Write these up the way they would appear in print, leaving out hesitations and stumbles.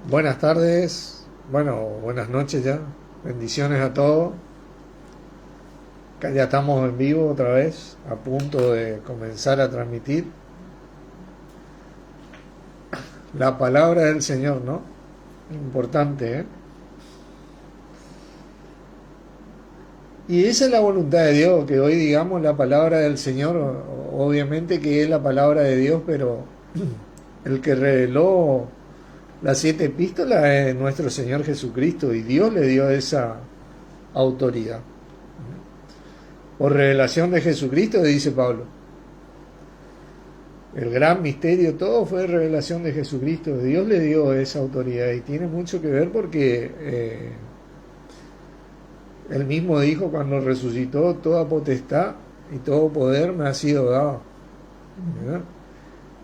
Buenas tardes, bueno, buenas noches ya, bendiciones a todos. Acá ya estamos en vivo otra vez, a punto de comenzar a transmitir la palabra del Señor, ¿no? Importante, ¿eh? Y esa es la voluntad de Dios, que hoy digamos la palabra del Señor, obviamente que es la palabra de Dios, pero el que reveló las 7 epístolas es nuestro Señor Jesucristo y Dios le dio esa autoridad. Por revelación de Jesucristo, dice Pablo. El gran misterio, todo fue revelación de Jesucristo. Dios le dio esa autoridad y tiene mucho que ver porque él mismo dijo cuando resucitó, toda potestad y todo poder me ha sido dado. ¿Verdad?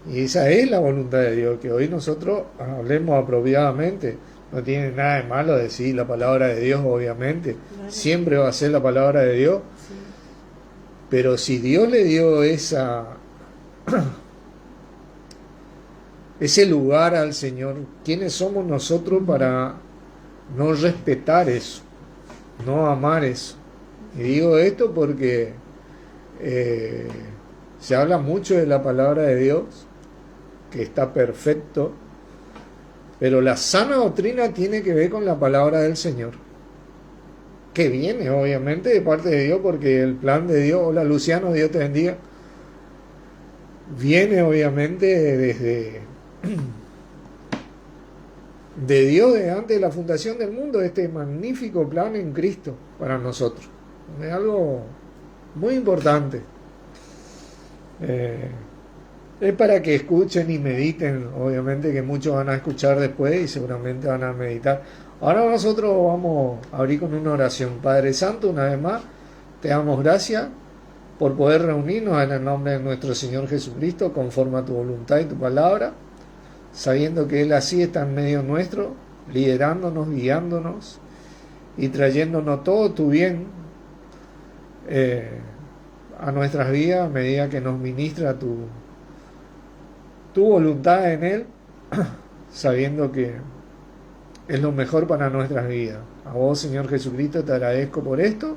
Y esa es la voluntad de Dios, que hoy nosotros hablemos apropiadamente. No tiene nada de malo decir la palabra de Dios, obviamente. Claro. Siempre va a ser la palabra de Dios. Sí. Pero si Dios le dio ese lugar al Señor, ¿quiénes somos nosotros para no respetar eso, no amar eso? Y digo esto porque se habla mucho de la palabra de Dios, que está perfecto, pero la sana doctrina tiene que ver con la palabra del Señor, que viene obviamente de parte de Dios, porque el plan de Dios, hola Luciano, Dios te bendiga, viene obviamente desde de Dios desde antes de la fundación del mundo, este magnífico plan en Cristo para nosotros. Es algo muy importante. Es para que escuchen y mediten, obviamente que muchos van a escuchar después y seguramente van a meditar. Ahora nosotros vamos a abrir con una oración. Padre Santo, una vez más, te damos gracias por poder reunirnos en el nombre de nuestro Señor Jesucristo, conforme a tu voluntad y tu palabra, sabiendo que Él así está en medio nuestro, liderándonos, guiándonos y trayéndonos todo tu bien a nuestras vidas a medida que nos ministra tu voluntad en Él, sabiendo que es lo mejor para nuestras vidas. A vos, Señor Jesucristo, te agradezco por esto,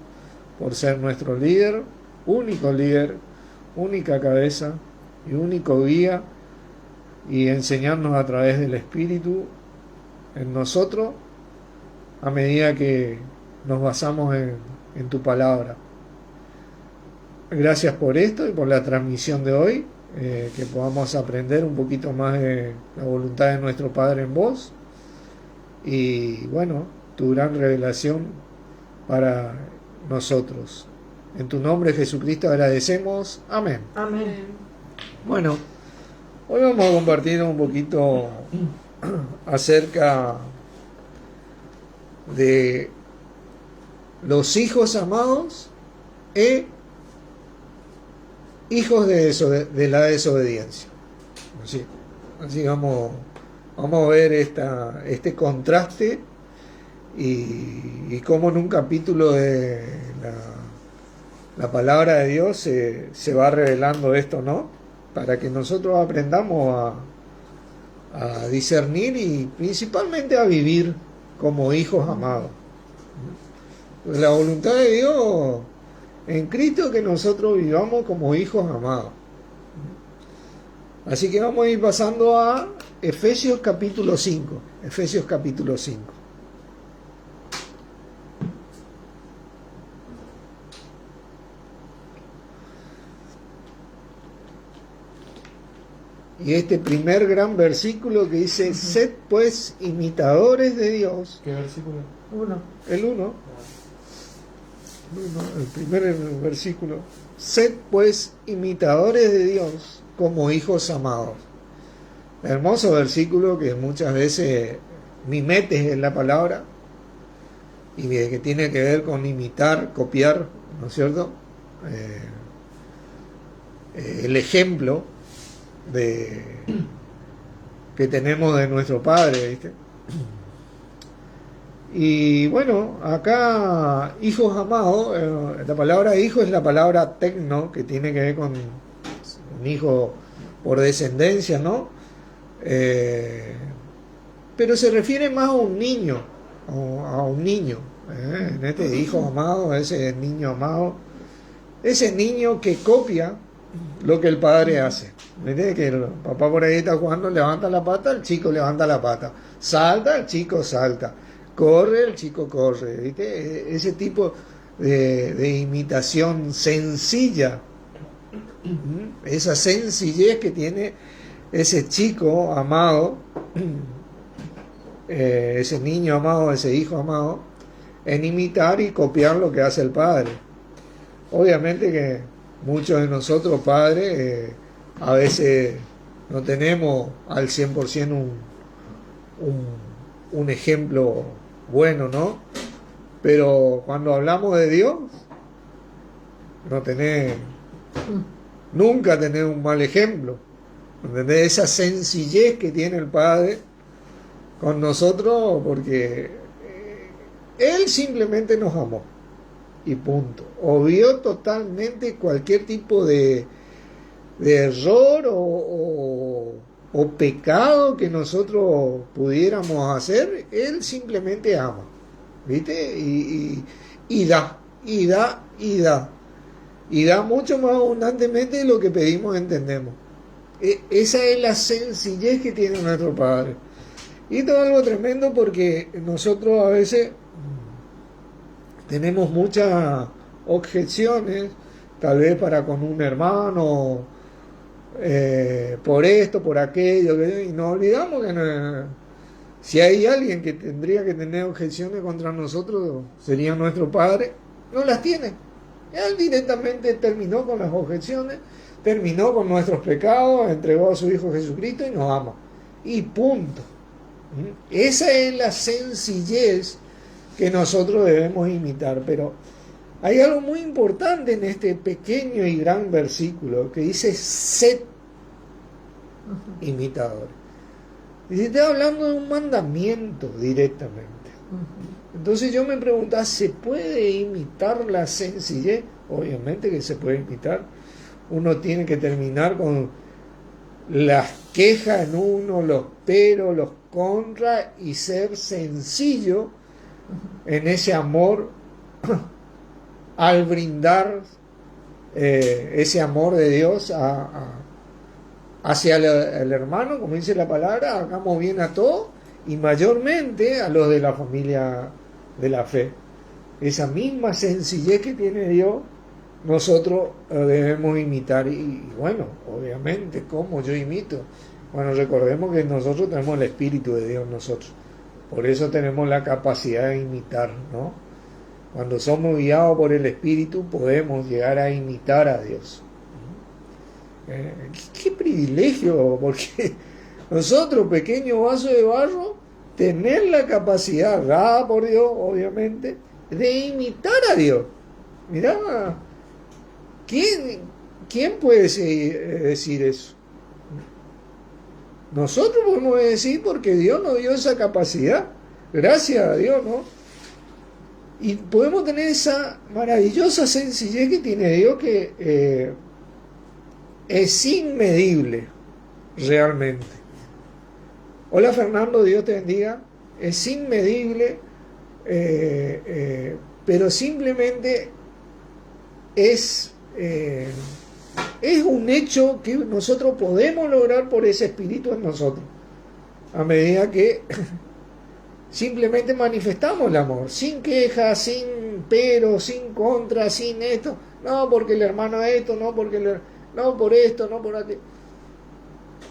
por ser nuestro líder, única cabeza y único guía, y enseñarnos a través del Espíritu en nosotros a medida que nos basamos en tu palabra. Gracias por esto y por la transmisión de hoy, que podamos aprender un poquito más de la voluntad de nuestro Padre en vos y bueno, tu gran revelación para nosotros. En tu nombre, Jesucristo, agradecemos. Amén. Amén. Bueno, hoy vamos a compartir un poquito acerca de los hijos amados e hijos de la desobediencia. Así vamos a ver este contraste y cómo en un capítulo de la palabra de Dios se va revelando esto, ¿no? Para que nosotros aprendamos a discernir y principalmente a vivir como hijos amados. Pues la voluntad de Dios en Cristo es que nosotros vivamos como hijos amados. Así que vamos a ir pasando a Efesios capítulo 5. Efesios capítulo 5. Y este primer gran versículo que dice, sed pues imitadores de Dios. ¿Qué versículo? El 1. El primer versículo. Sed pues imitadores de Dios como hijos amados. Hermoso versículo que muchas veces mimetes en la palabra y que tiene que ver con imitar, copiar, ¿no es cierto? El ejemplo que tenemos de nuestro Padre, ¿viste? Y bueno, acá hijos amados, la palabra hijo es la palabra tecno, que tiene que ver con un hijo por descendencia, ¿no? pero se refiere más a un niño, a un niño, en este hijo amado, ese niño amado, ese niño que copia lo que el padre hace. ¿Viste? Que el papá por ahí está jugando, levanta la pata, el chico levanta la pata, salta, el chico salta, corre, el chico corre. ¿Viste? Ese tipo de imitación sencilla, esa sencillez que tiene ese chico amado, ese niño amado, ese hijo amado, en imitar y copiar lo que hace el padre. Obviamente que muchos de nosotros padres a veces no tenemos al 100% un ejemplo bueno, ¿no? Pero cuando hablamos de Dios, no tenés, nunca tenés un mal ejemplo. ¿Entendés? Esa sencillez que tiene el Padre con nosotros, porque Él simplemente nos amó y punto. Obvió totalmente cualquier tipo de error o pecado que nosotros pudiéramos hacer. Él simplemente ama, ¿viste? Y da, y da, y da. Y da mucho más abundantemente de lo que pedimos, entendemos. Esa es la sencillez que tiene nuestro Padre. Y esto es algo tremendo, porque nosotros a veces tenemos muchas objeciones, tal vez para con un hermano, por esto, por aquello, y nos olvidamos que si hay alguien que tendría que tener objeciones contra nosotros, sería nuestro Padre. No las tiene. Él directamente terminó con las objeciones, terminó con nuestros pecados, entregó a su Hijo Jesucristo y nos ama. Y punto. Esa es la sencillez que nosotros debemos imitar. Pero hay algo muy importante en este pequeño y gran versículo que dice: sed imitadores. Y está hablando de un mandamiento directamente. Entonces yo me preguntaba, ¿se puede imitar la sencillez? Obviamente que se puede imitar. Uno tiene que terminar con las quejas en uno, los peros, los contras, y ser sencillo en ese amor al brindar ese amor de Dios hacia el hermano, como dice la palabra. Hagamos bien a todos, y mayormente a los de la familia de la fe. Esa misma sencillez que tiene Dios, nosotros debemos imitar. Y bueno, obviamente, ¿cómo yo imito? Bueno, recordemos que nosotros tenemos el Espíritu de Dios, nosotros. Por eso tenemos la capacidad de imitar, ¿no? Cuando somos guiados por el Espíritu, podemos llegar a imitar a Dios. Qué privilegio, porque nosotros, pequeño vaso de barro, tener la capacidad dada por Dios, obviamente, de imitar a Dios. Mirá, ¿quién puede decir eso? Nosotros podemos decir, porque Dios nos dio esa capacidad, gracias a Dios, ¿no? Y podemos tener esa maravillosa sencillez que tiene Dios, que es inmedible, realmente. Hola Fernando, Dios te bendiga. Es inmedible, pero simplemente es un hecho que nosotros podemos lograr por ese Espíritu en nosotros, a medida que simplemente manifestamos el amor, sin queja, sin pero, sin contra, sin esto, no porque el hermano esto, no porque no por esto, no por aquello.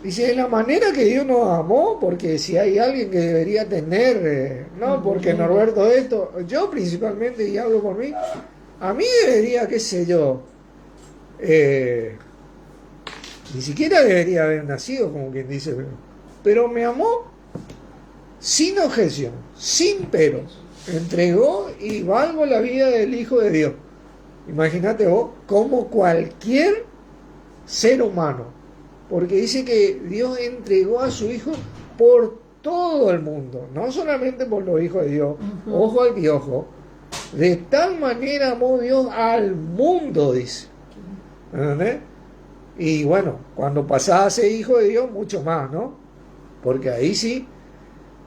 Dice, es la manera que Dios nos amó, porque si hay alguien que debería tener, no porque Norberto esto, yo principalmente, y hablo por mí, a mí debería, qué sé yo, ni siquiera debería haber nacido, como quien dice, pero me amó sin objeción, sin peros, entregó y valgo la vida del Hijo de Dios. Imagínate vos, como cualquier ser humano, porque dice que Dios entregó a su Hijo por todo el mundo, no solamente por los hijos de Dios, ojo al piojo, de tal manera amó Dios al mundo, dice. ¿Entendés? Y bueno, cuando pasaba a ser hijo de Dios, mucho más, ¿no? Porque ahí sí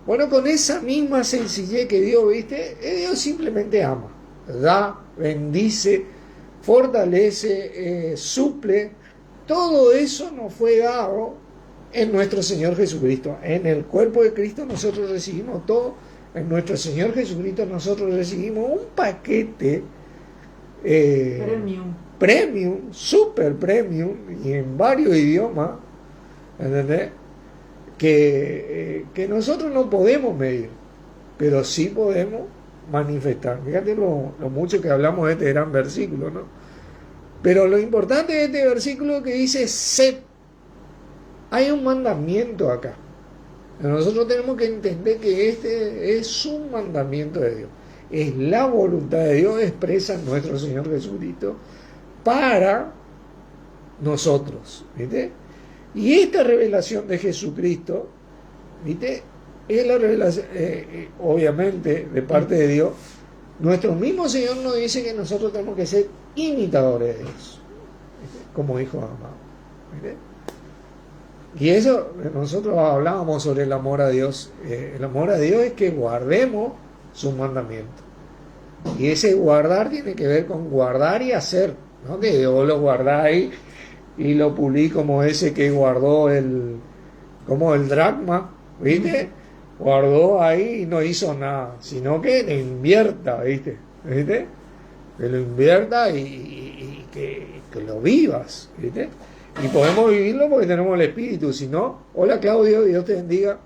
Bueno, con esa misma sencillez que Dios, ¿viste? Dios simplemente ama, da, bendice, fortalece, suple. Todo eso nos fue dado en nuestro Señor Jesucristo. En el cuerpo de Cristo nosotros recibimos todo. En nuestro Señor Jesucristo nosotros recibimos un paquete premium, super premium, y en varios idiomas, ¿entendés? Que nosotros no podemos medir, pero sí podemos manifestar. Fíjate lo mucho que hablamos de este gran versículo, ¿no? Pero lo importante de este versículo que dice sed, hay un mandamiento acá. Nosotros tenemos que entender que este es un mandamiento de Dios. Es la voluntad de Dios expresa en nuestro Señor Jesucristo para nosotros, ¿viste? Y esta revelación de Jesucristo, ¿viste? Es la revelación, obviamente, de parte de Dios. Nuestro mismo Señor nos dice que nosotros tenemos que ser imitadores de Dios, ¿viste? Como hijos amados, ¿viste? Y eso, nosotros hablábamos sobre el amor a Dios. El amor a Dios es que guardemos sus mandamientos. Y ese guardar tiene que ver con guardar y hacer, ¿no? Que Dios lo guardáis y lo pulí como ese que guardó como el dracma, ¿viste? Guardó ahí y no hizo nada, sino que le invierta, ¿viste? Que lo invierta y que lo vivas, ¿viste? Y podemos vivirlo porque tenemos el Espíritu. Si no, hola Claudio, Dios te bendiga.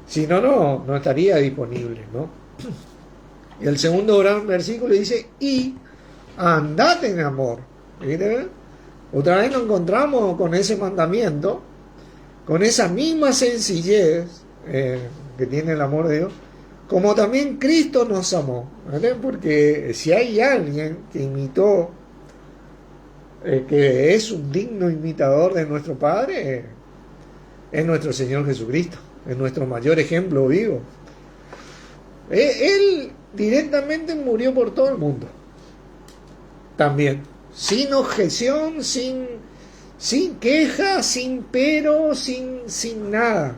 Si no, no estaría disponible, ¿no? Y el segundo gran versículo dice, y andad en amor. ¿Viste? Otra vez nos encontramos con ese mandamiento, con esa misma sencillez que tiene el amor de Dios, como también Cristo nos amó. ¿Vale? Porque si hay alguien que imitó, que es un digno imitador de nuestro Padre, es nuestro Señor Jesucristo, es nuestro mayor ejemplo vivo. Él directamente murió por todo el mundo, también, sin objeción, sin queja, sin pero, sin nada.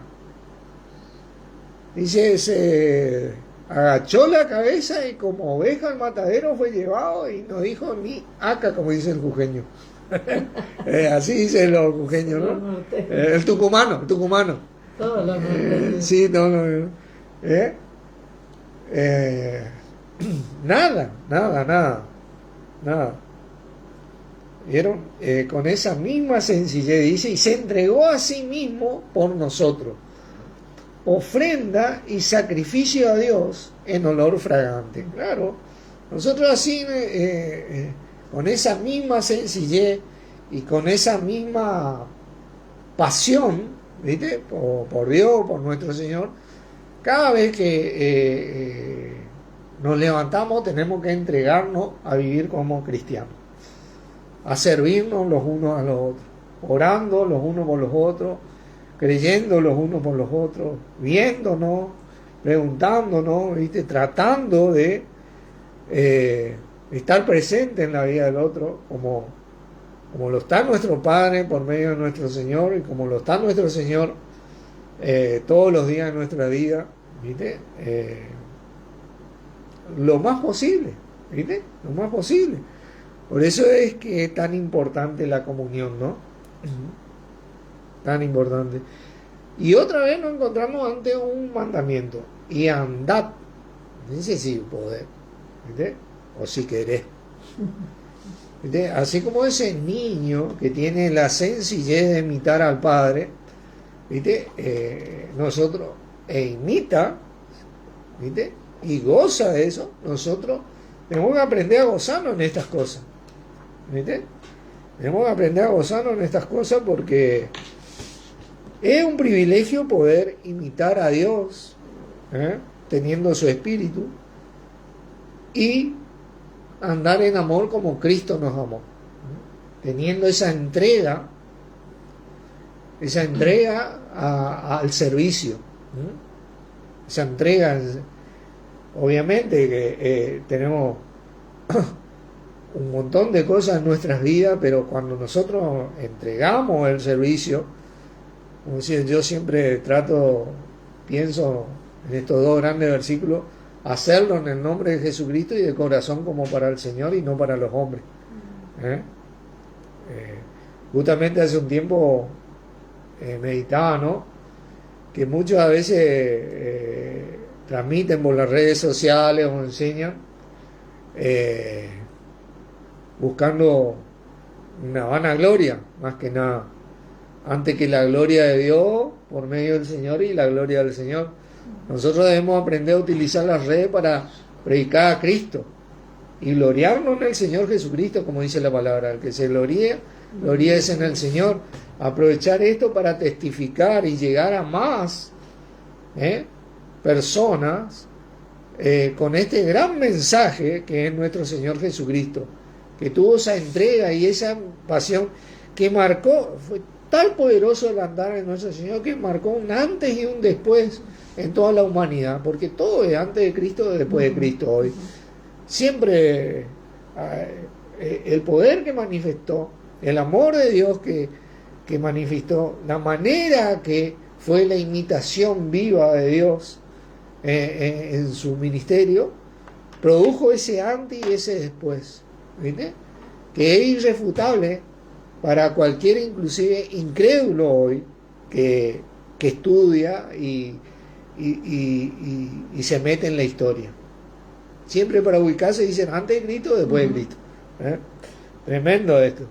Dice, se agachó la cabeza y como oveja al matadero fue llevado y nos dijo ni acá, como dice el jujeño. Así dicen los jujeños, ¿no? El tucumano. Todos los sí, no. Nada. ¿Vieron? Con esa misma sencillez dice, y se entregó a sí mismo por nosotros, ofrenda y sacrificio a Dios en olor fragante. Claro, nosotros así, con esa misma sencillez y con esa misma pasión, ¿viste? Por Dios, por nuestro Señor, cada vez que nos levantamos tenemos que entregarnos a vivir como cristianos, a servirnos los unos a los otros, orando los unos por los otros, creyendo los unos por los otros, viéndonos, preguntándonos, ¿viste? Tratando de estar presente en la vida del otro, como lo está nuestro Padre por medio de nuestro Señor, y como lo está nuestro Señor todos los días de nuestra vida, ¿viste? Lo más posible, ¿viste? Lo más posible. Por eso es que es tan importante la comunión, ¿no? Tan importante. Y otra vez nos encontramos ante un mandamiento, y andad, no dice si poder, ¿viste? O si querés, ¿viste? Así como ese niño que tiene la sencillez de imitar al padre, ¿viste? Nosotros, imita, ¿viste? Y goza de eso. Nosotros tenemos que aprender a gozarnos en estas cosas, ¿viste? Tenemos que aprender a gozarnos en estas cosas porque es un privilegio poder imitar a Dios, teniendo su espíritu, y andar en amor como Cristo nos amó, teniendo esa entrega al servicio, esa entrega. Obviamente que tenemos un montón de cosas en nuestras vidas, pero cuando nosotros entregamos el servicio, como decía, yo siempre pienso en estos dos grandes versículos, hacerlo en el nombre de Jesucristo y de corazón como para el Señor y no para los hombres. Justamente hace un tiempo meditaba, ¿no?, que muchas a veces transmiten por las redes sociales o enseñan buscando una vanagloria, más que nada, antes que la gloria de Dios por medio del Señor y la gloria del Señor. Nosotros debemos aprender a utilizar las redes para predicar a Cristo y gloriarnos en el Señor Jesucristo, como dice la palabra. El que se gloríese en el Señor. Aprovechar esto para testificar y llegar a más personas con este gran mensaje que es nuestro Señor Jesucristo, que tuvo esa entrega y esa pasión que marcó. Fue tan poderoso el andar en nuestro Señor que marcó un antes y un después en toda la humanidad, porque todo es antes de Cristo y después de Cristo hoy. Siempre el poder que manifestó, el amor de Dios que manifestó, la manera que fue la imitación viva de Dios en su ministerio, produjo ese antes y ese después, ¿viste?, que es irrefutable para cualquier, inclusive incrédulo hoy, que estudia y se mete en la historia. Siempre para ubicarse dicen antes de Cristo, después de Cristo. Tremendo esto.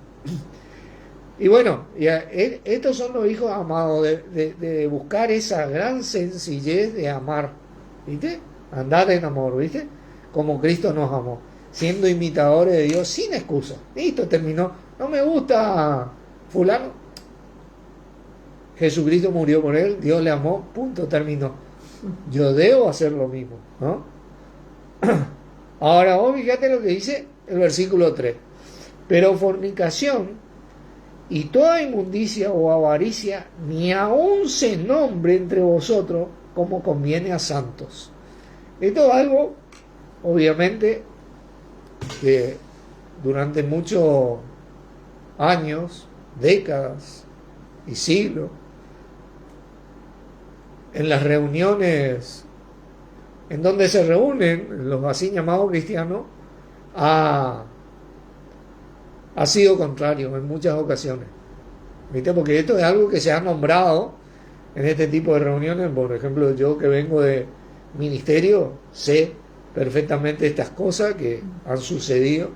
Y bueno, estos son los hijos amados, de buscar esa gran sencillez de amar, ¿viste? Andar en amor, ¿viste? Como Cristo nos amó, siendo imitadores de Dios sin excusa. Listo, terminó. No me gusta fulano. Jesucristo murió por él, Dios le amó, punto, terminó. Yo debo hacer lo mismo, ¿no? Ahora vos fíjate lo que dice el versículo 3. Pero fornicación y toda inmundicia o avaricia ni aun se nombre entre vosotros como conviene a santos. Esto es algo, obviamente, que durante muchos años, décadas y siglos, en las reuniones en donde se reúnen los así llamados cristianos, ha sido contrario en muchas ocasiones, ¿viste? Porque esto es algo que se ha nombrado en este tipo de reuniones. Por ejemplo, yo que vengo de ministerio sé perfectamente estas cosas que han sucedido.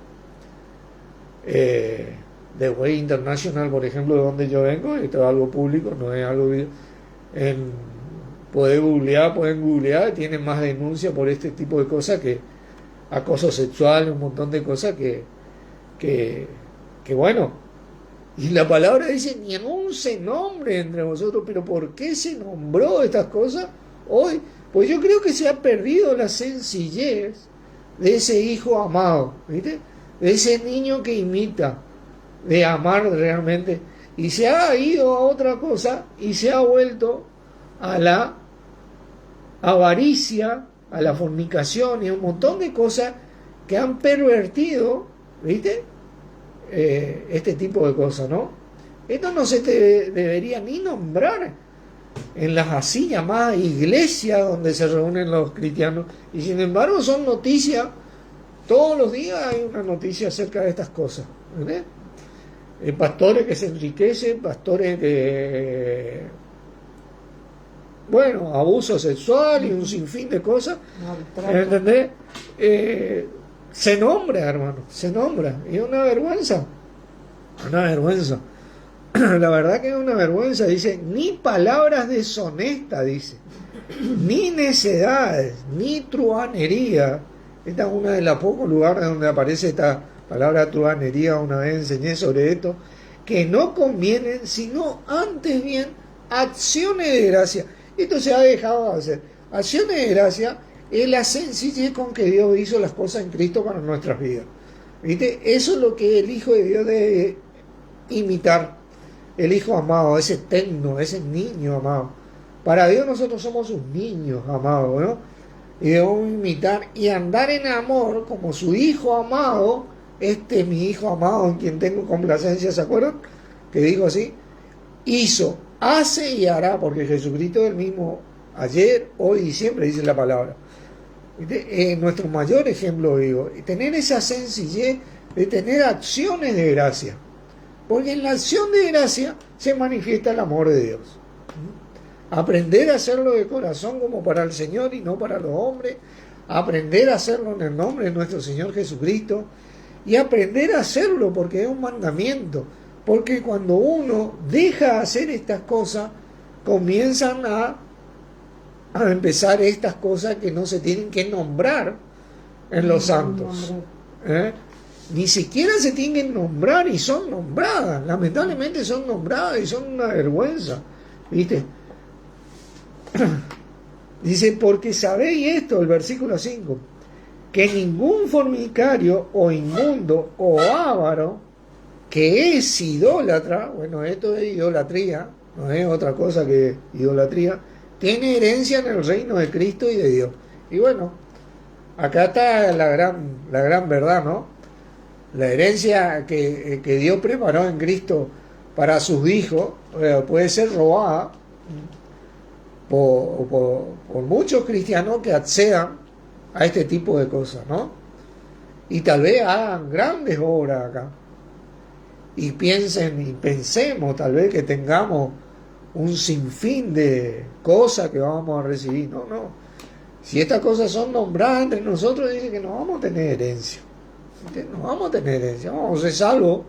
De Way International, por ejemplo, de donde yo vengo, esto es algo público, no es algo pueden googlear, tienen más denuncias por este tipo de cosas, que acoso sexual, un montón de cosas que bueno, y la palabra dice ni aún se nombre entre vosotros. Pero ¿por qué se nombró estas cosas hoy? Pues yo creo que se ha perdido la sencillez de ese hijo amado, ¿viste?, de ese niño que imita, de amar realmente, y se ha ido a otra cosa y se ha vuelto a la avaricia, a la fornicación y a un montón de cosas que han pervertido, ¿viste?, este tipo de cosas, ¿no? Esto no se debería ni nombrar en las así llamadas iglesias donde se reúnen los cristianos, y sin embargo son noticias. Todos los días hay una noticia acerca de estas cosas, ¿verdad? Pastores que se enriquecen, pastores que, bueno, abuso sexual y un sinfín de cosas, ¿entendés? Se nombra, hermano, se nombra, y es una vergüenza, la verdad que es una vergüenza. Dice, ni palabras deshonestas, dice, ni necedades, ni truhanería. Esta es una de los pocos lugares donde aparece esta palabra truhanería. Una vez enseñé sobre esto, que no convienen, sino antes bien acciones de gracia. Esto se ha dejado de hacer. Acciones de gracia es la sencillez con que Dios hizo las cosas en Cristo para nuestras vidas, ¿viste? Eso es lo que el Hijo de Dios debe imitar, el Hijo amado, ese tecno, ese niño amado. Para Dios nosotros somos sus niños amados, ¿no? Y debemos imitar y andar en amor como su Hijo amado. Este es mi Hijo amado en quien tengo complacencia, ¿se acuerdan? Que dijo así, hizo, hace y hará, porque Jesucristo es el mismo ayer, hoy y siempre, dice la palabra. Nuestro mayor ejemplo vivo, tener esa sencillez de tener acciones de gracia, porque en la acción de gracia se manifiesta el amor de Dios. Aprender a hacerlo de corazón como para el Señor y no para los hombres, aprender a hacerlo en el nombre de nuestro Señor Jesucristo y aprender a hacerlo porque es un mandamiento, porque cuando uno deja de hacer estas cosas comienzan a empezar estas cosas que no se tienen que nombrar en los santos. Ni siquiera se tienen que nombrar y son nombradas. Lamentablemente son nombradas y son una vergüenza. ¿Viste? Dice, porque sabéis esto, el versículo 5, que ningún fornicario o inmundo o avaro que es idólatra, bueno, esto es idolatría, no es otra cosa que idolatría, tiene herencia en el reino de Cristo y de Dios. Y bueno, acá está la gran verdad, ¿no? La herencia que Dios preparó en Cristo para sus hijos puede ser robada por muchos cristianos que accedan a este tipo de cosas, ¿no? Y tal vez hagan grandes obras acá. Y pensemos tal vez que tengamos un sinfín de cosas que vamos a recibir. No. Si estas cosas son nombradas entre nosotros, dice que no vamos a tener herencia. No vamos a tener herencia, vamos a ser salvos.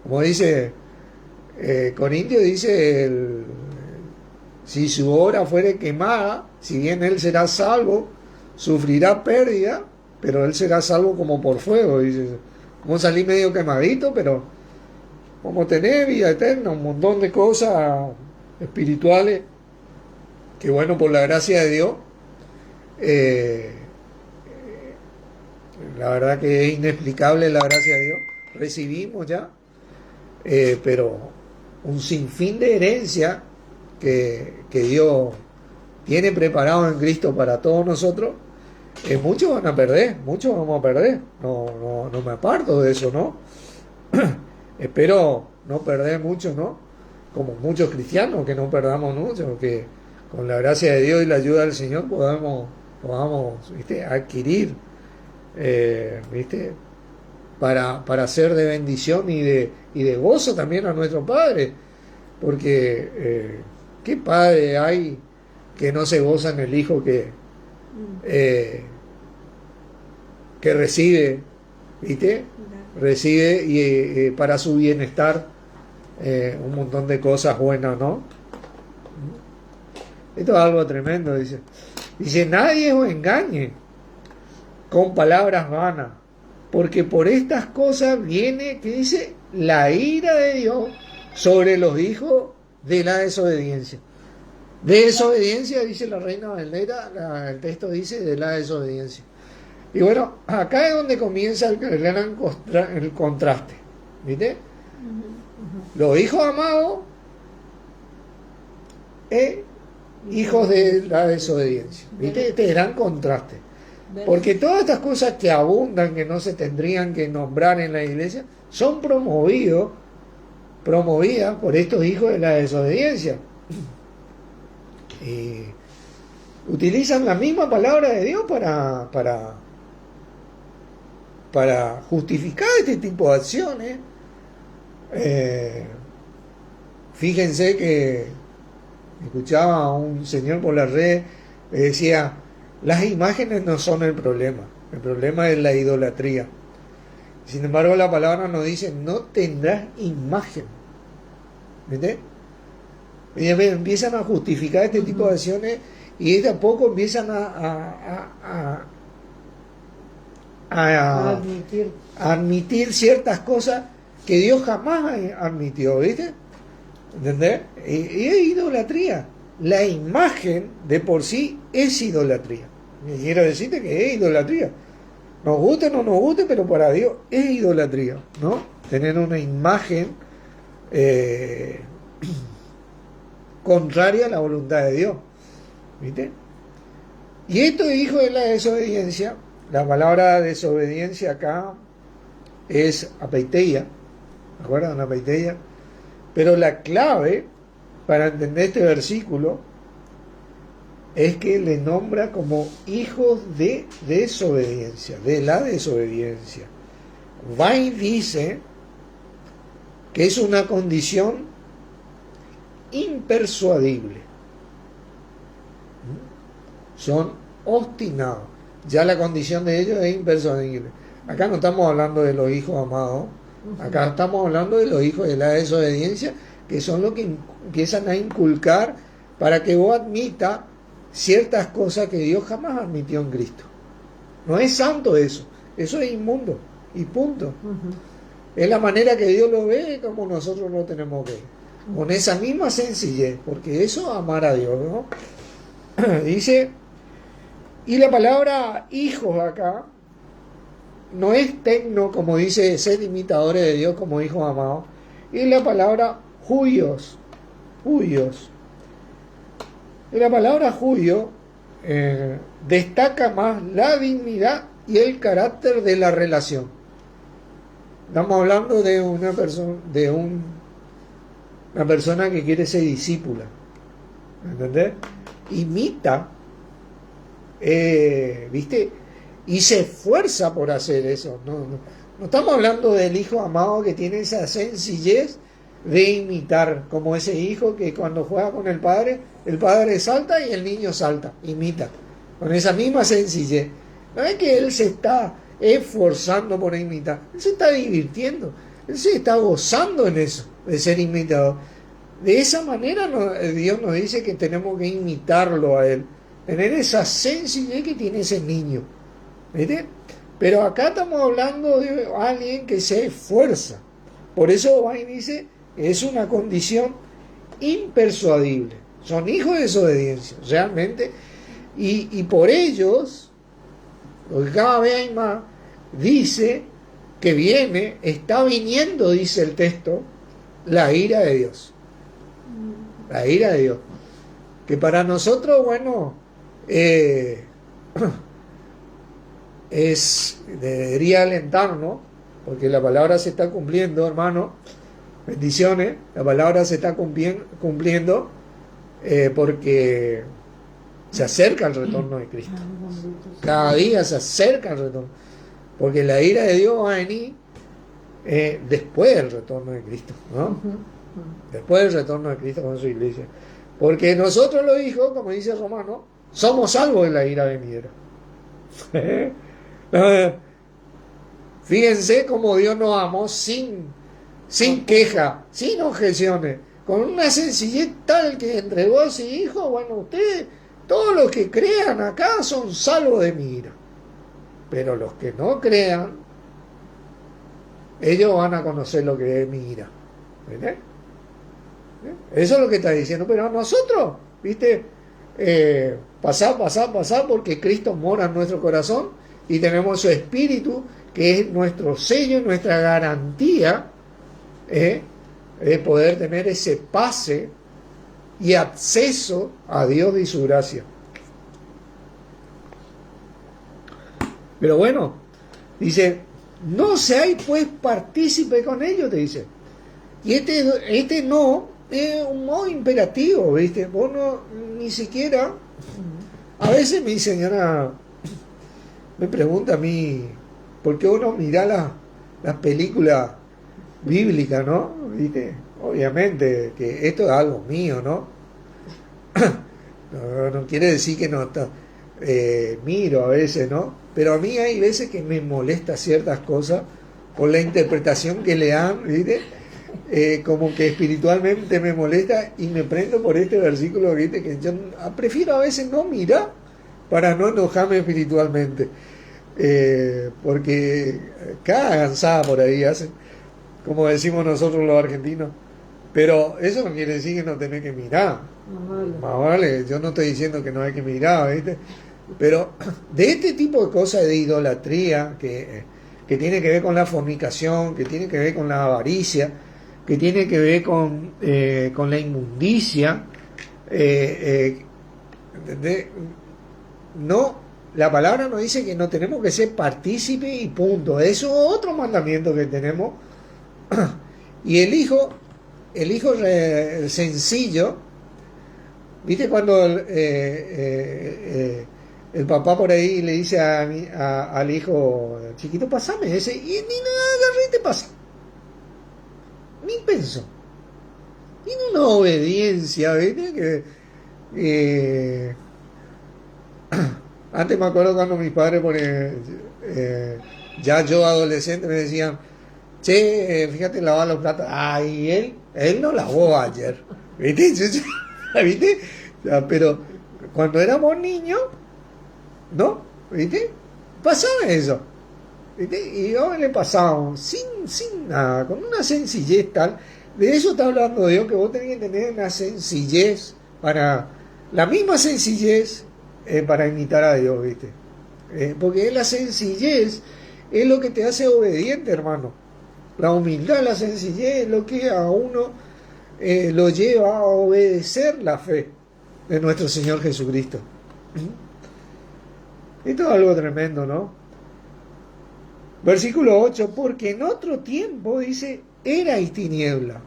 Como dice Corintios, dice, si su obra fuere quemada, si bien él será salvo, sufrirá pérdida, pero él será salvo como por fuego. Dice, vamos a salir medio quemadito, pero vamos a tener vida eterna, un montón de cosas espirituales que, bueno, por la gracia de Dios, la verdad que es inexplicable la gracia de Dios, recibimos ya, pero un sinfín de herencia que Dios tiene preparado en Cristo para todos nosotros, muchos van a perder, muchos vamos a perder, no me aparto de eso, ¿no? Espero no perder mucho, ¿no? Como muchos cristianos, que no perdamos mucho, que con la gracia de Dios y la ayuda del Señor podamos ¿viste? Adquirir, ¿viste? Para ser de bendición y de gozo también a nuestro Padre, porque ¿qué padre hay que no se goza en el hijo que recibe, ¿viste? Recibe y para su bienestar un montón de cosas buenas, ¿no? Esto es algo tremendo, dice, nadie os engañe con palabras vanas, porque por estas cosas viene, ¿qué dice? La ira de Dios sobre los hijos de la desobediencia. Desobediencia, dice la Reina Valera, el texto dice de la desobediencia. Y bueno, acá es donde comienza el contraste, ¿viste? Los hijos amados, hijos de la desobediencia, ¿viste? Este gran contraste. Porque todas estas cosas que abundan, que no se tendrían que nombrar en la iglesia, son promovidas por estos hijos de la desobediencia. Y utilizan la misma palabra de Dios para justificar este tipo de acciones. Fíjense que escuchaba a un señor por la red que decía, las imágenes no son el problema es la idolatría. Sin embargo, la palabra nos dice, no tendrás imagen. ¿Viste? Y empiezan a justificar este tipo de acciones y de a poco empiezan a admitir ciertas cosas que Dios jamás admitió, ¿viste? ¿Entendés? Y es idolatría. La imagen de por sí es idolatría. Y quiero decirte que es idolatría. Nos guste o no nos guste, pero para Dios es idolatría, ¿no? Tener una imagen contraria a la voluntad de Dios, ¿viste? Y esto es hijo de la desobediencia. La palabra desobediencia acá es apeiteia, ¿me acuerdan? Apeiteia. Pero la clave para entender este versículo es que le nombra como hijos de desobediencia, de la desobediencia. Vine dice que es una condición impersuadible. Son obstinados. Ya la condición de ellos es impersuadible. Acá no estamos hablando de los hijos amados, acá estamos hablando de los hijos de la desobediencia, que son los que empiezan a inculcar para que vos admitas ciertas cosas que Dios jamás admitió en Cristo. No es santo eso es inmundo y punto. Es la manera que Dios lo ve como nosotros lo tenemos que ver, con esa misma sencillez, porque eso es amar a Dios, ¿no? Dice, y la palabra hijos acá no es tecno, como dice, ser imitadores de Dios como hijos amados, y la palabra judíos. Y la palabra judío destaca más la dignidad y el carácter de la relación. Estamos hablando de una persona, una persona que quiere ser discípula, ¿entendés? Imita, ¿viste? Y se esfuerza por hacer eso. No estamos hablando del hijo amado que tiene esa sencillez de imitar, como ese hijo que cuando juega con el padre salta y el niño salta, imita, con esa misma sencillez. No es que él se está esforzando por imitar, él se está divirtiendo, él se está gozando en eso, de ser imitador. De esa manera Dios nos dice que tenemos que imitarlo a él, tener esa sencillez que tiene ese niño, ¿viste? Pero acá estamos hablando de alguien que se esfuerza. Por eso Vine dice que es una condición impersuadible. Son hijos de desobediencia, realmente. Y por ellos, lo que cada vez hay más, dice que está viniendo, dice el texto, la ira de Dios. La ira de Dios. Que para nosotros, bueno, debería alentarnos, porque la palabra se está cumpliendo, hermano. Bendiciones, la palabra se está cumpliendo porque se acerca el retorno de Cristo. Cada día se acerca el retorno, porque la ira de Dios va a venir después del retorno de Cristo, ¿no? Después del retorno de Cristo con su iglesia. Porque nosotros los hijos, como dice Romano, somos salvos de la ira venidera. Fíjense cómo Dios nos amó sin queja, sin objeciones, con una sencillez tal que entregó a su hijo. Bueno, ustedes, todos los que crean acá son salvos de mi ira, pero los que no crean, ellos van a conocer lo que es mi ira. ¿Viste? Eso es lo que está diciendo. Pero nosotros, ¿viste? Pasar, porque Cristo mora en nuestro corazón y tenemos su espíritu, que es nuestro sello, nuestra garantía de poder tener ese pase y acceso a Dios y su gracia. Pero bueno, dice, no seáis pues partícipe con ellos, te dice. Y este no es un modo imperativo, ¿viste? Vos no, ni siquiera, a veces mi señora me pregunta a mí, ¿por qué uno mira las películas bíblicas, no? ¿Viste? Obviamente que esto es algo mío, ¿no? No quiere decir que no miro a veces, ¿no? Pero a mí hay veces que me molesta ciertas cosas por la interpretación que le dan, ¿viste? Como que espiritualmente me molesta y me prendo por este versículo, ¿viste? Que yo prefiero a veces no mirar para no enojarme espiritualmente, porque cada gansada por ahí hacen, como decimos nosotros los argentinos, pero eso no quiere decir que no tenés que mirar. Más vale, yo no estoy diciendo que no hay que mirar, ¿viste? Pero de este tipo de cosas de idolatría que tiene que ver con la fornicación, que tiene que ver con la avaricia, que tiene que ver con la inmundicia, no, la palabra nos dice que no tenemos que ser partícipes y punto. Eso es otro mandamiento que tenemos. Y el hijo sencillo ¿Viste cuando el papá por ahí le dice al hijo chiquito, pasame ese, y ni nada, agarré y te pasa? Ni pensó. Tiene una obediencia, ¿viste? Que antes me acuerdo cuando mis padres, ya yo adolescente, me decían, che, fíjate lavar los platos. Ay, él no lavó ayer. ¿Viste? ¿Viste? Ya, pero cuando éramos niños, ¿no? ¿Viste? Pasaba eso. ¿Viste? Y yo le pasaba sin nada, con una sencillez tal. De eso está hablando Dios, que vos tenés que tener una sencillez la misma sencillez para imitar a Dios, ¿viste? Porque la sencillez es lo que te hace obediente, hermano. La humildad, la sencillez es lo que a uno lo lleva a obedecer la fe de nuestro Señor Jesucristo. Esto es algo tremendo, ¿no? Versículo 8, porque en otro tiempo, dice, erais tiniebla,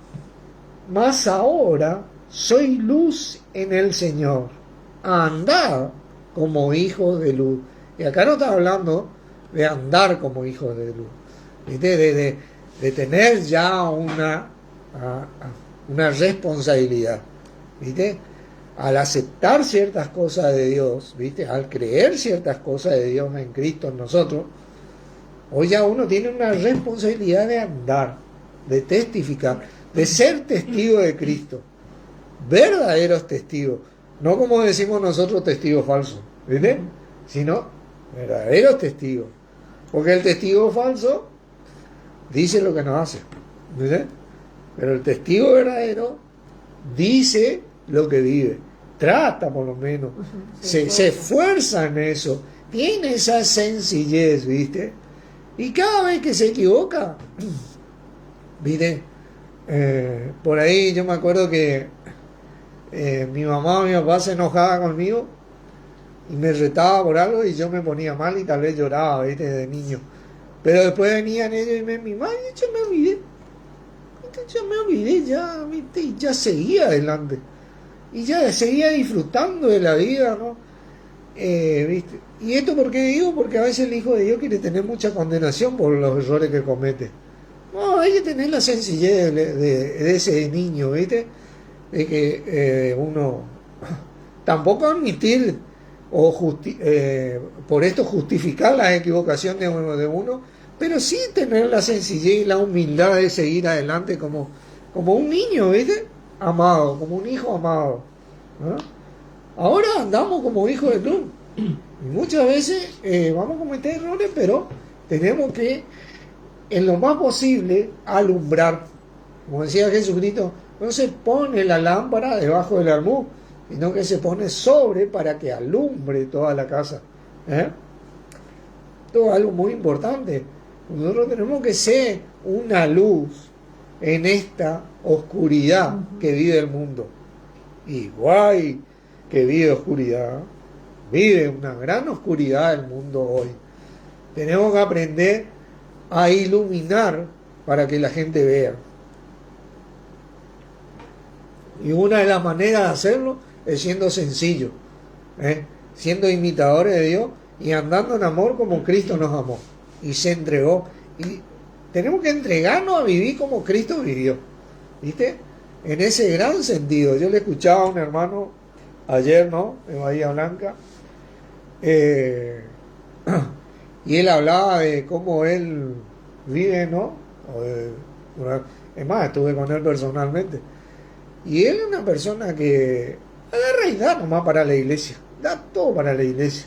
mas ahora soy luz en el Señor. Andad como hijos de luz. Y acá no está hablando de andar como hijos de luz, ¿viste? De tener ya una responsabilidad, ¿viste? Al aceptar ciertas cosas de Dios, ¿viste? Al creer ciertas cosas de Dios en Cristo, en nosotros, hoy ya uno tiene una responsabilidad de andar, de testificar, de ser testigo de Cristo, verdaderos testigos, no como decimos nosotros testigos falsos, ¿viste? Sino verdaderos testigos, porque el testigo falso dice lo que no hace, ¿viste? Pero el testigo verdadero dice lo que vive, trata por lo menos, se esfuerza en eso, tiene esa sencillez, ¿viste? Y cada vez que se equivoca, ¿viste? Por ahí yo me acuerdo que mi mamá o mi papá se enojaba conmigo y me retaba por algo y yo me ponía mal y tal vez lloraba, ¿viste? De niño. Pero después venían ellos y me mimaban y yo me olvidé. Ya, ¿viste? Y ya seguía adelante. Y ya seguía disfrutando de la vida, ¿no? ¿Viste? ¿Y esto por qué digo? Porque a veces el Hijo de Dios quiere tener mucha condenación por los errores que comete. No, hay que tener la sencillez de ese niño, ¿viste? De que uno tampoco admitir o por esto justificar la equivocación de uno, pero sí tener la sencillez y la humildad de seguir adelante como un niño, ¿viste? Amado, como un hijo amado, ¿no? Ahora andamos como hijos de luz y muchas veces vamos a cometer errores, pero tenemos que en lo más posible alumbrar. Como decía Jesucristo, no se pone la lámpara debajo del almud, sino que se pone sobre para que alumbre toda la casa. Esto es algo muy importante. Nosotros tenemos que ser una luz en esta oscuridad que vive el mundo. Igual que vive oscuridad, vive una gran oscuridad el mundo hoy. Tenemos que aprender a iluminar para que la gente vea. Y una de las maneras de hacerlo es siendo sencillo, siendo imitadores de Dios y andando en amor como Cristo nos amó y se entregó. Y tenemos que entregarnos a vivir como Cristo vivió, ¿viste? En ese gran sentido. Yo le escuchaba a un hermano ayer, ¿no? En Bahía Blanca, y él hablaba de cómo él vive, ¿no? Es más, estuve con él personalmente. Y él es una persona que agarra y da nomás para la iglesia, da todo para la iglesia.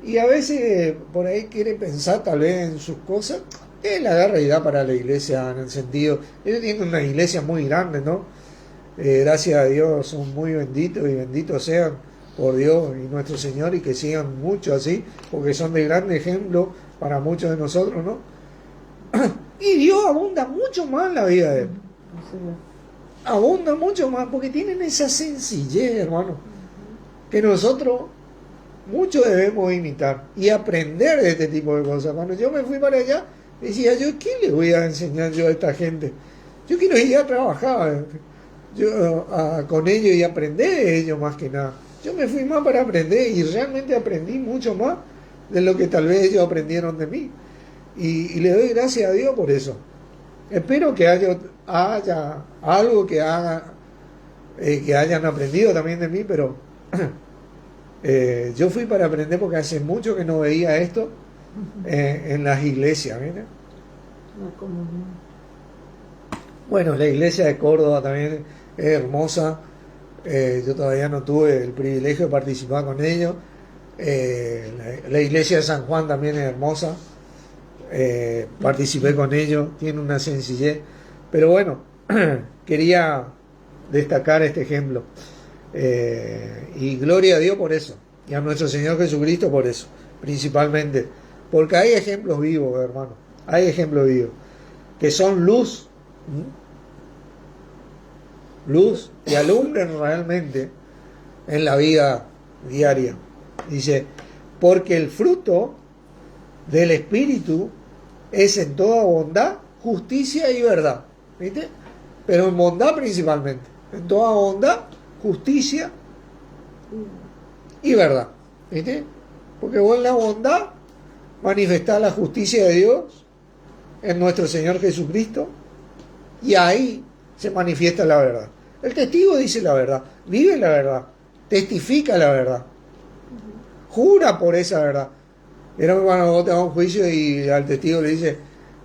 Y a veces por ahí quiere pensar tal vez en sus cosas, él agarra y da para la iglesia en el sentido, él tiene una iglesia muy grande, ¿no? Gracias a Dios son muy benditos y benditos sean por Dios y nuestro Señor y que sigan mucho así, porque son de gran ejemplo para muchos de nosotros, ¿no? Y Dios abunda mucho más en la vida de él. Abunda mucho más porque tienen esa sencillez, hermano, que nosotros mucho debemos imitar y aprender de este tipo de cosas. Cuando yo me fui para allá, decía yo, ¿qué le voy a enseñar yo a esta gente? Yo quiero ir a trabajar. con ellos y aprender de ellos más que nada. Yo me fui más para aprender y realmente aprendí mucho más de lo que tal vez ellos aprendieron de mí. Y le doy gracias a Dios por eso. Espero que haya algo que hayan aprendido también de mí, pero yo fui para aprender porque hace mucho que no veía esto en las iglesias. ¿Miren? La comunión. Bueno, la iglesia de Córdoba también es hermosa. Yo todavía no tuve el privilegio de participar con ellos. La iglesia de San Juan también es hermosa. Participé con ellos, tiene una sencillez. Pero bueno, quería destacar este ejemplo. Y gloria a Dios por eso. Y a nuestro Señor Jesucristo por eso. Principalmente. Porque hay ejemplos vivos, hermano. Hay ejemplos vivos. Que son luz. Luz que alumbran realmente en la vida diaria. Dice, porque el fruto del Espíritu es en toda bondad, justicia y verdad. ¿Viste? Pero en bondad principalmente. En toda bondad, justicia y verdad. ¿Viste? Porque vos en la bondad manifestás la justicia de Dios en nuestro Señor Jesucristo y ahí se manifiesta la verdad. El testigo dice la verdad, vive la verdad, testifica la verdad, jura por esa verdad. Pero cuando vos te vas a un juicio y al testigo le dice,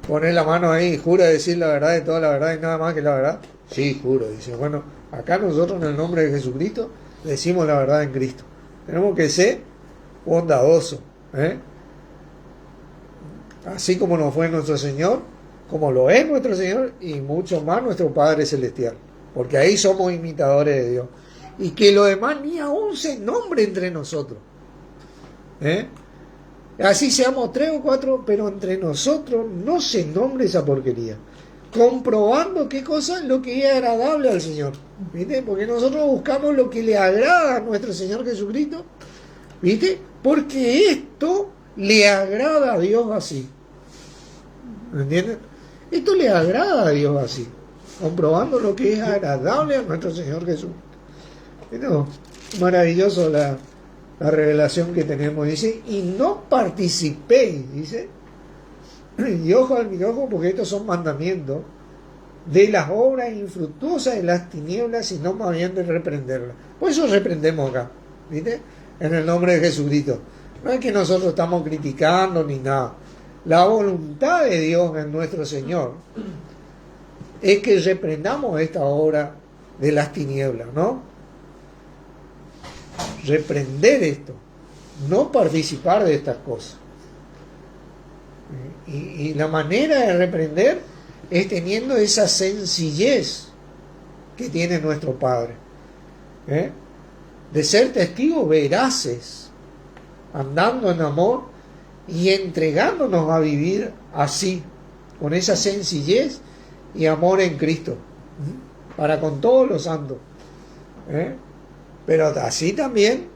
poner la mano ahí, jura decir la verdad y toda la verdad y nada más que la verdad. Sí, juro. Dice, bueno, acá nosotros en el nombre de Jesucristo decimos la verdad en Cristo. Tenemos que ser bondadosos, así como nos fue nuestro Señor, como lo es nuestro Señor y mucho más nuestro Padre Celestial. Porque ahí somos imitadores de Dios. Y que lo demás ni aún se nombre entre nosotros. Así seamos 3 o 4, pero entre nosotros no se nombre esa porquería. Comprobando qué cosa es lo que es agradable al Señor. ¿Viste? Porque nosotros buscamos lo que le agrada a nuestro Señor Jesucristo. ¿Viste? Porque esto le agrada a Dios así. ¿Entienden? Esto le agrada a Dios así. Comprobando lo que es agradable a nuestro Señor Jesús. No, maravilloso la revelación que tenemos. Dice, y no participéis, dice, y ojo al micrófono porque estos son mandamientos, de las obras infructuosas de las tinieblas, sino más bien de reprenderlas. Por eso reprendemos acá, ¿viste? En el nombre de Jesucristo. No es que nosotros estamos criticando ni nada. La voluntad de Dios en nuestro Señor es que reprendamos esta obra de las tinieblas, ¿no? Reprender esto, no participar de estas cosas. Y la manera de reprender es teniendo esa sencillez que tiene nuestro Padre, de ser testigos veraces, andando en amor y entregándonos a vivir así, con esa sencillez y amor en Cristo, para con todos los santos. Pero así también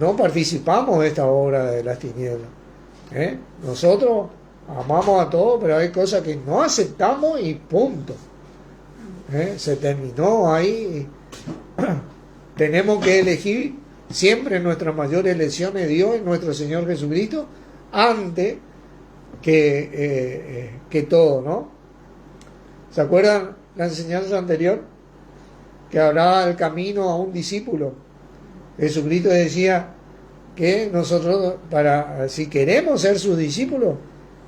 no participamos de esta obra de las tinieblas. Nosotros amamos a todos, pero hay cosas que no aceptamos y punto. Se terminó ahí. Tenemos que elegir siempre nuestra mayor elección de Dios y nuestro Señor Jesucristo antes que todo, ¿no? ¿Se acuerdan la enseñanza anterior? Que hablaba del camino a un discípulo. Jesucristo decía que nosotros, si queremos ser sus discípulos,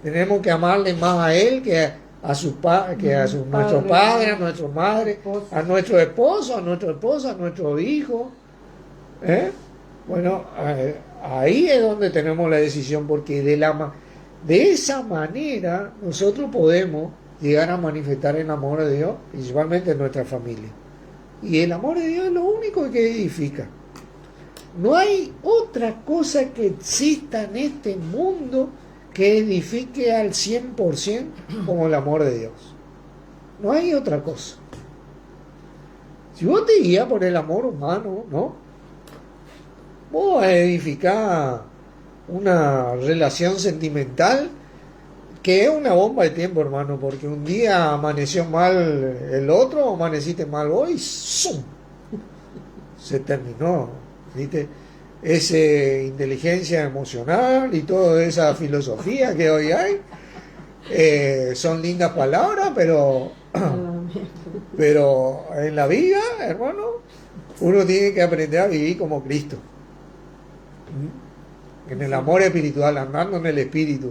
tenemos que amarle más a Él que a nuestro padre, a nuestra madre, a nuestro esposo, a nuestra esposa, a nuestro hijo. Bueno, ahí es donde tenemos la decisión, porque de esa manera nosotros podemos llegar a manifestar el amor de Dios, principalmente en nuestra familia. Y el amor de Dios es lo único que edifica. No hay otra cosa que exista en este mundo que edifique al 100% como el amor de Dios. No hay otra cosa. Si vos te guías por el amor humano, ¿no? Vos vas a edificar una relación sentimental que es una bomba de tiempo, hermano, porque un día amaneció mal el otro, amaneciste mal vos y ¡zum! Se terminó, ¿viste? Esa inteligencia emocional y toda esa filosofía que hoy hay, son lindas palabras, pero en la vida, hermano, uno tiene que aprender a vivir como Cristo. En el amor espiritual, andando en el Espíritu.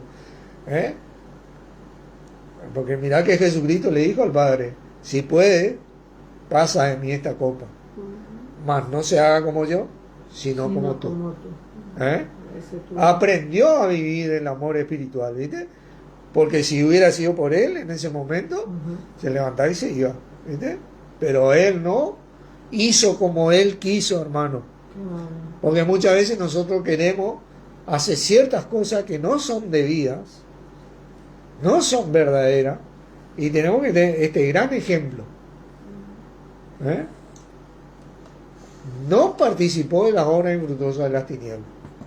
Porque mirá que Jesucristo le dijo al Padre, si puede, pasa de mí esta copa. Mas no se haga como yo, sino como tú. Aprendió a vivir el amor espiritual, ¿viste? Porque si hubiera sido por él en ese momento, se levantaba y se iba, ¿viste? Pero él no hizo como él quiso, hermano. Porque muchas veces nosotros queremos hacer ciertas cosas que no son debidas, no son verdaderas, y tenemos que tener este gran ejemplo. No participó de las obras infructuosas de las tinieblas.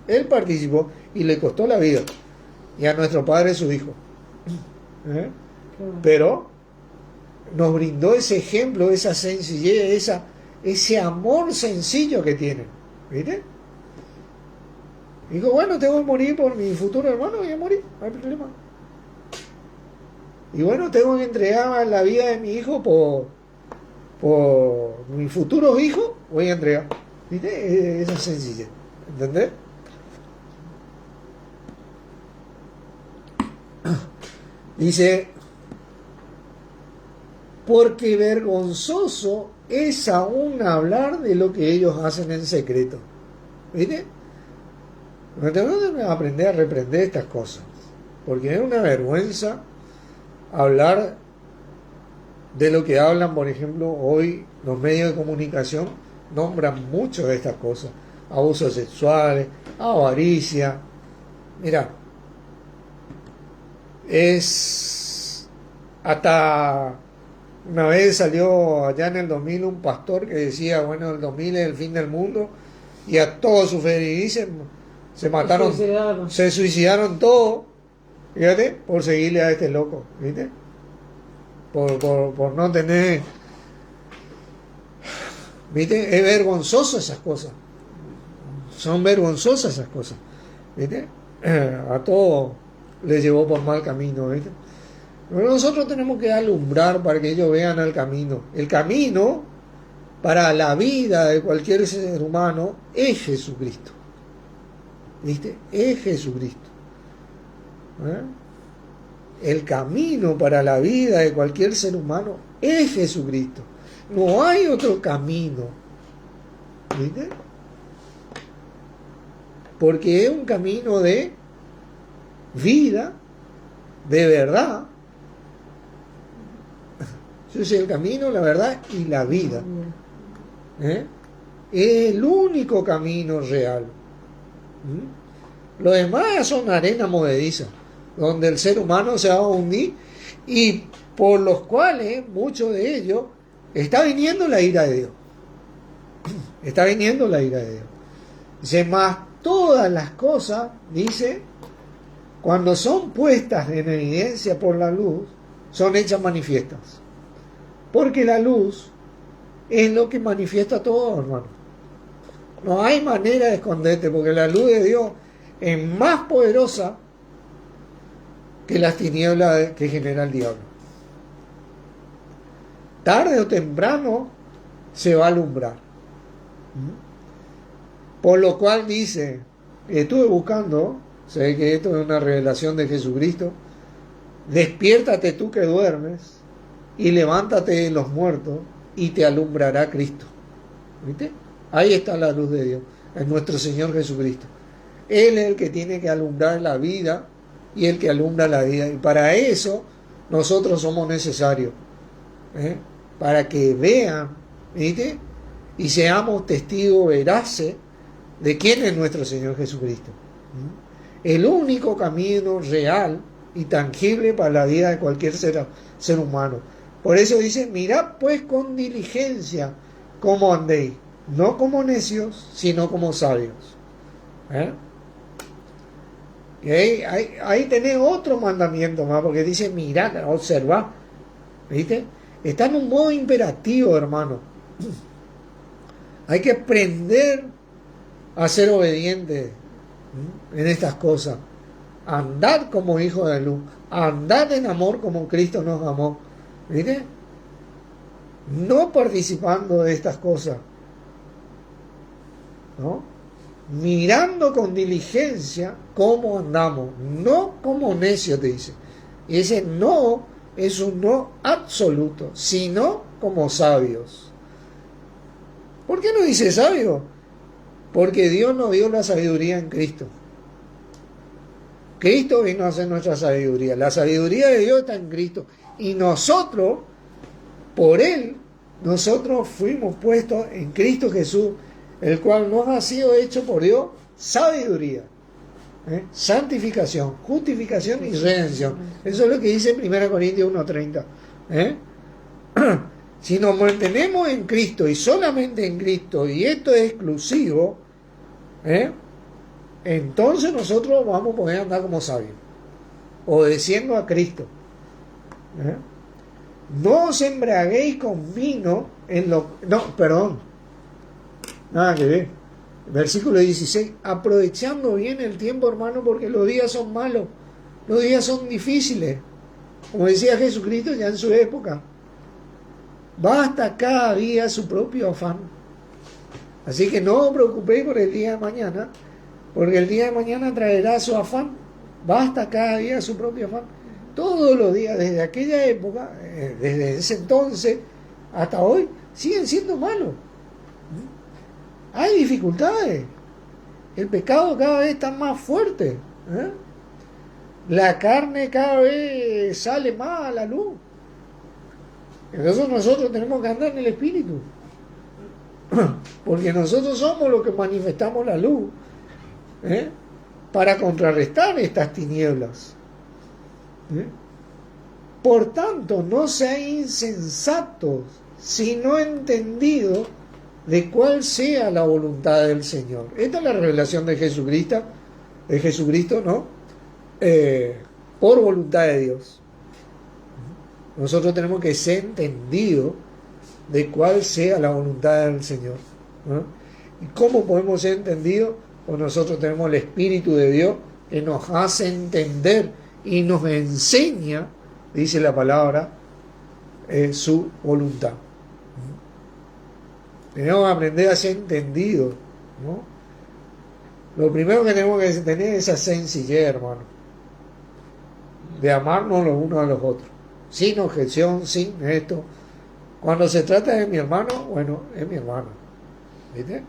Él participó y le costó la vida. Y a nuestro Padre su Hijo. Pero nos brindó ese ejemplo, esa sencillez, ese amor sencillo que tienen. ¿Viste? Dijo, bueno, tengo que morir por mi futuro hermano, voy a morir, no hay problema. Y bueno, tengo que entregar la vida de mi hijo por mi futuro hijo, voy a entregar. ¿Viste? Esa sencillez. ¿Entendés? Dice, porque vergonzoso es aún hablar de lo que ellos hacen en secreto. ¿Viste? Tenemos que aprender a reprender estas cosas, porque es una vergüenza hablar de lo que hablan, por ejemplo, hoy los medios de comunicación nombran mucho de estas cosas, abusos sexuales, avaricia. Mira, es hasta una vez salió allá en el 2000 un pastor que decía, bueno, el 2000 es el fin del mundo, y a todos sus feligreses se mataron, se suicidaron todos, fíjate, por seguirle a este loco, ¿viste? Por no tener, ¿viste? Es vergonzoso esas cosas, son vergonzosas esas cosas, ¿viste? A todos les llevó por mal camino, ¿viste? Pero nosotros tenemos que alumbrar para que ellos vean el camino para la vida de cualquier ser humano es Jesucristo, ¿viste? Es Jesucristo. El camino para la vida de cualquier ser humano es Jesucristo. No hay otro camino, ¿viste? Porque es un camino de vida, de verdad. Yo soy el camino, la verdad y la vida. Es el único camino real. Los demás son arena movediza, donde el ser humano se va a hundir y por los cuales, muchos de ellos, está viniendo la ira de Dios. Está viniendo la ira de Dios. Dice, más todas las cosas, dice, cuando son puestas en evidencia por la luz, son hechas manifiestas. Porque la luz es lo que manifiesta todo, hermano. No hay manera de esconderte, porque la luz de Dios es más poderosa que las tinieblas que genera el diablo. Tarde o temprano se va a alumbrar. Por lo cual dice, estuve buscando, sé que esto es una revelación de Jesucristo, despiértate tú que duermes y levántate de los muertos y te alumbrará Cristo. ¿Viste? Ahí está la luz de Dios, es nuestro Señor Jesucristo. Él es el que tiene que alumbrar la vida y el que alumbra la vida. Y para eso nosotros somos necesarios. Para que vean, ¿viste? Y seamos testigos veraces de quién es nuestro Señor Jesucristo. El único camino real y tangible para la vida de cualquier ser humano. Por eso dice, mirad pues con diligencia cómo andéis, no como necios, sino como sabios. Y ahí tenés otro mandamiento más, porque dice, mirad, observad, ¿viste? Está en un modo imperativo, hermano. Hay que aprender a ser obediente en estas cosas. Andad como hijos de luz. Andad en amor como Cristo nos amó. ¿Viste? No participando de estas cosas, ¿no? Mirando con diligencia cómo andamos, no como necios, te dice. Y ese no es un no absoluto, sino como sabios. ¿Por qué no dice sabio? Porque Dios nos dio la sabiduría en Cristo. Cristo vino a ser nuestra sabiduría. La sabiduría de Dios está en Cristo. Y nosotros, por Él, nosotros fuimos puestos en Cristo Jesús, el cual nos ha sido hecho por Dios sabiduría, santificación, justificación y redención. Eso es lo que dice en 1 Corintios 1:30. Si nos mantenemos en Cristo y solamente en Cristo, y esto es exclusivo, entonces nosotros vamos a poder andar como sabios, obedeciendo a Cristo. No os embriaguéis con vino nada que ver. Versículo 16, aprovechando bien el tiempo, hermano, porque los días son malos, los días son difíciles. Como decía Jesucristo ya en su época, basta cada día su propio afán. Así que no os preocupéis por el día de mañana, porque el día de mañana traerá su afán. Basta cada día su propio afán. Todos los días, desde aquella época, desde ese entonces hasta hoy, siguen siendo malos. Hay dificultades. El pecado cada vez está más fuerte. La carne cada vez sale más a la luz. Entonces nosotros tenemos que andar en el Espíritu. Porque nosotros somos los que manifestamos la luz. Para contrarrestar estas tinieblas. Por tanto, no seáis insensatos, sino entendidos de cuál sea la voluntad del Señor. Esta es la revelación de Jesucristo, ¿no? Por voluntad de Dios. Nosotros tenemos que ser entendidos de cuál sea la voluntad del Señor, ¿no? ¿Y cómo podemos ser entendidos? Pues nosotros tenemos el Espíritu de Dios que nos hace entender y nos enseña, dice la palabra, su voluntad. Tenemos que aprender a ser entendidos, ¿no? Lo primero que tenemos que tener es esa sencillez, hermano, de amarnos los unos a los otros, sin objeción, sin esto. Cuando se trata de mi hermano, bueno, es mi hermano, ¿viste?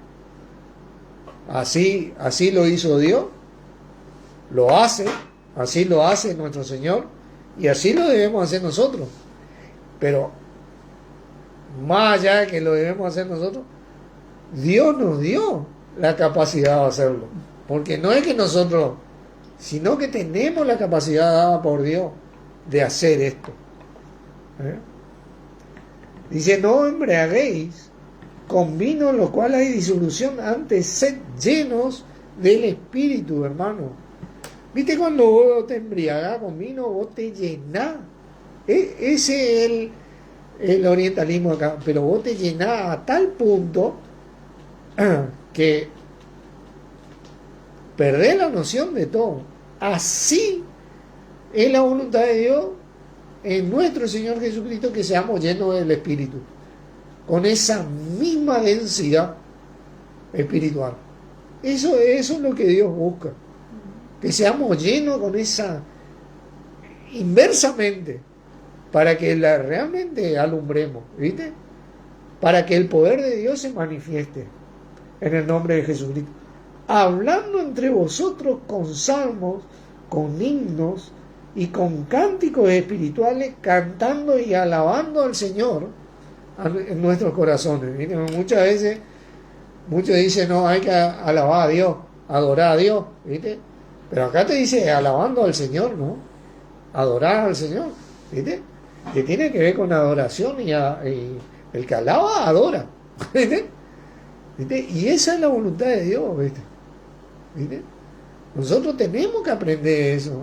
Así lo hizo Dios, así lo hace nuestro Señor, y así lo debemos hacer nosotros. Pero más allá de que lo debemos hacer nosotros, Dios nos dio la capacidad de hacerlo. Porque no es que nosotros, sino que tenemos la capacidad dada por Dios de hacer esto. Dice, no embriaguéis con vino en lo cual hay disolución, antes sed llenos del Espíritu, hermano. ¿Viste cuando vos te embriagás con vino, vos te llenás? Ese es el orientalismo acá, pero vos te llenás a tal punto que perdés la noción de todo. Así es la voluntad de Dios en nuestro Señor Jesucristo, que seamos llenos del Espíritu, con esa misma densidad espiritual. Eso es lo que Dios busca, que seamos llenos con esa, inversamente, para que realmente alumbremos, ¿viste? Para que el poder de Dios se manifieste en el nombre de Jesucristo. Hablando entre vosotros con salmos, con himnos y con cánticos espirituales, cantando y alabando al Señor en nuestros corazones. ¿Viste? Muchas veces, muchos dicen, no, hay que alabar a Dios, adorar a Dios, ¿viste? Pero acá te dice alabando al Señor, ¿no? Adorar al Señor, ¿viste? Que tiene que ver con adoración y el que alaba, adora, ¿viste? ¿Viste? Y esa es la voluntad de Dios, ¿viste? ¿Viste? Nosotros tenemos que aprender eso,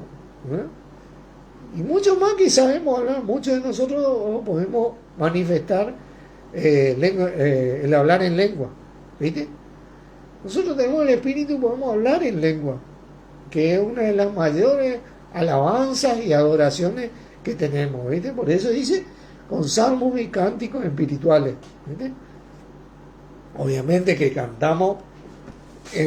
¿no? Y mucho más que sabemos hablar, muchos de nosotros podemos manifestar el hablar en lengua, ¿viste? Nosotros tenemos el espíritu y podemos hablar en lengua, que es una de las mayores alabanzas y adoraciones que tenemos, ¿viste? Por eso dice, con salmos y cánticos espirituales, ¿viste? Obviamente que cantamos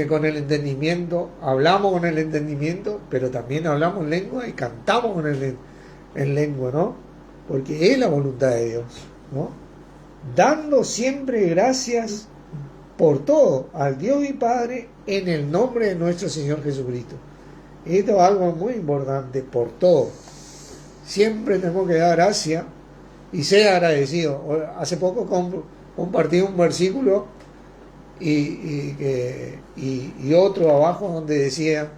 con el entendimiento, hablamos con el entendimiento, pero también hablamos en lengua y cantamos en lengua, ¿no? Porque es la voluntad de Dios, ¿no? Dando siempre gracias por todo al Dios y Padre en el nombre de nuestro Señor Jesucristo. Esto es algo muy importante, por todo. Siempre tenemos que dar gracias y ser agradecidos. Hace poco compartí un versículo y otro abajo donde decía,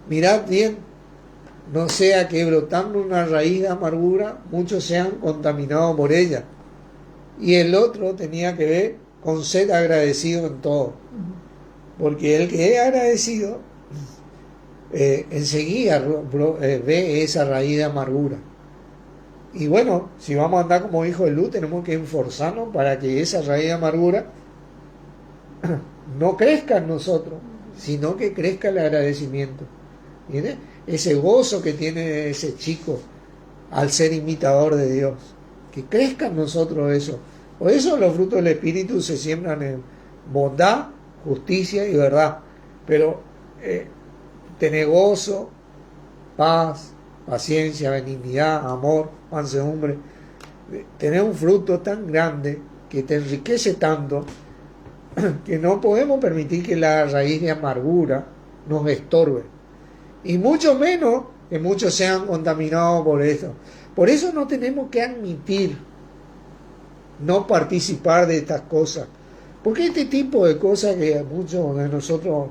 mirad bien, no sea que brotando una raíz de amargura muchos sean contaminados por ella. Y el otro tenía que ver con ser agradecido en todo, porque el que es agradecido enseguida ve esa raíz de amargura. Y bueno, si vamos a andar como hijos de luz, tenemos que esforzarnos para que esa raíz de amargura no crezca en nosotros, sino que crezca el agradecimiento. ¿Entiendes? Ese gozo que tiene ese chico al ser imitador de Dios, que crezca en nosotros eso. Por eso los frutos del Espíritu se siembran en bondad, justicia y verdad. Pero tener gozo, paz, paciencia, benignidad, amor, mansedumbre, tener un fruto tan grande que te enriquece tanto que no podemos permitir que la raíz de amargura nos estorbe. Y mucho menos que muchos sean contaminados por eso. Por eso no tenemos que admitir no participar de estas cosas. Porque este tipo de cosas que muchos de nosotros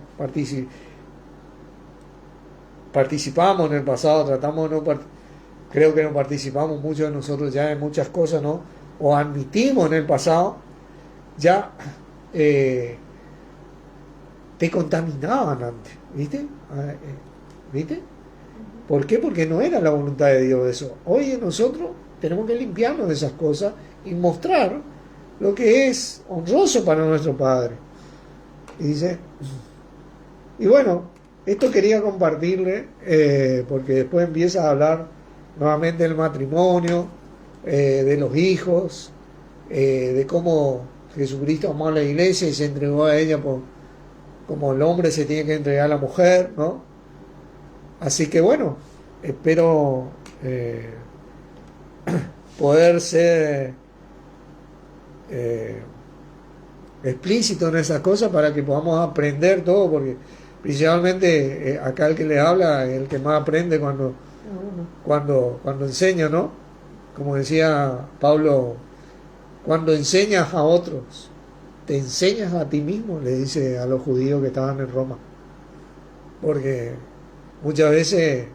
participamos en el pasado, tratamos de no creo que no participamos muchos de nosotros ya en muchas cosas, ¿no? O admitimos en el pasado, ya te contaminaban antes, ¿viste? ¿Viste? ¿Por qué? Porque no era la voluntad de Dios eso. Hoy nosotros tenemos que limpiarnos de esas cosas y mostrar lo que es honroso para nuestro Padre. Y dice, y bueno, esto quería compartirle porque después empieza a hablar nuevamente del matrimonio, de los hijos, de cómo Jesucristo amó a la iglesia y se entregó a ella como el hombre se tiene que entregar a la mujer, ¿no? Así que bueno, espero poder ser explícito en esas cosas para que podamos aprender todo, porque principalmente acá el que le habla es el que más aprende cuando enseña, ¿no? Como decía Pablo, cuando enseñas a otros, te enseñas a ti mismo, le dice a los judíos que estaban en Roma. Porque muchas veces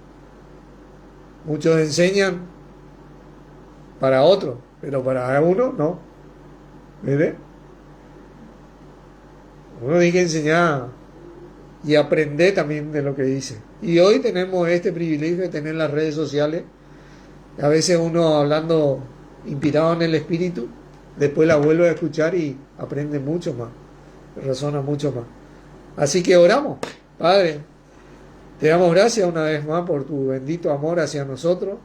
muchos enseñan para otros, pero para uno no. ¿Ves? Uno tiene que enseñar y aprender también de lo que dice. Y hoy tenemos este privilegio de tener las redes sociales. A veces uno hablando inspirado en el Espíritu, después la vuelve a escuchar y aprende mucho más, razona mucho más. Así que oramos. Padre, te damos gracias una vez más por tu bendito amor hacia nosotros,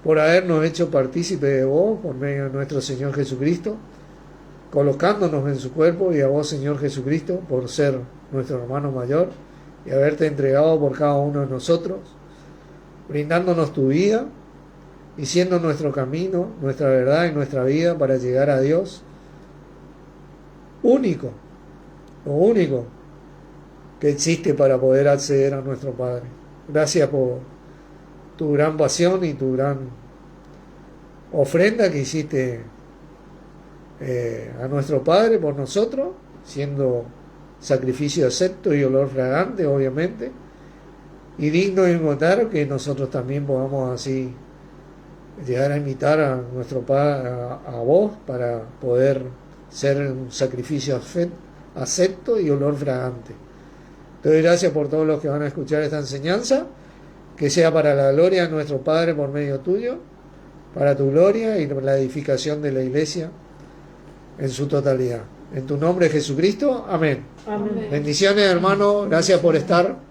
por habernos hecho partícipe de vos por medio de nuestro Señor Jesucristo, colocándonos en su cuerpo, y a vos, Señor Jesucristo, por ser nuestro hermano mayor y haberte entregado por cada uno de nosotros, brindándonos tu vida y siendo nuestro camino, nuestra verdad y nuestra vida para llegar a Dios, único, lo único que existe para poder acceder a nuestro Padre. Gracias por tu gran pasión y tu gran ofrenda que hiciste a nuestro Padre por nosotros, siendo sacrificio acepto y olor fragante, obviamente, y digno de imitar, que nosotros también podamos así llegar a imitar a nuestro Padre, a vos, para poder ser un sacrificio acepto y olor fragante. Te doy gracias por todos los que van a escuchar esta enseñanza, que sea para la gloria de nuestro Padre por medio tuyo, para tu gloria y la edificación de la iglesia en su totalidad. En tu nombre, Jesucristo. Amén. Amén. Bendiciones, hermano. Gracias por estar.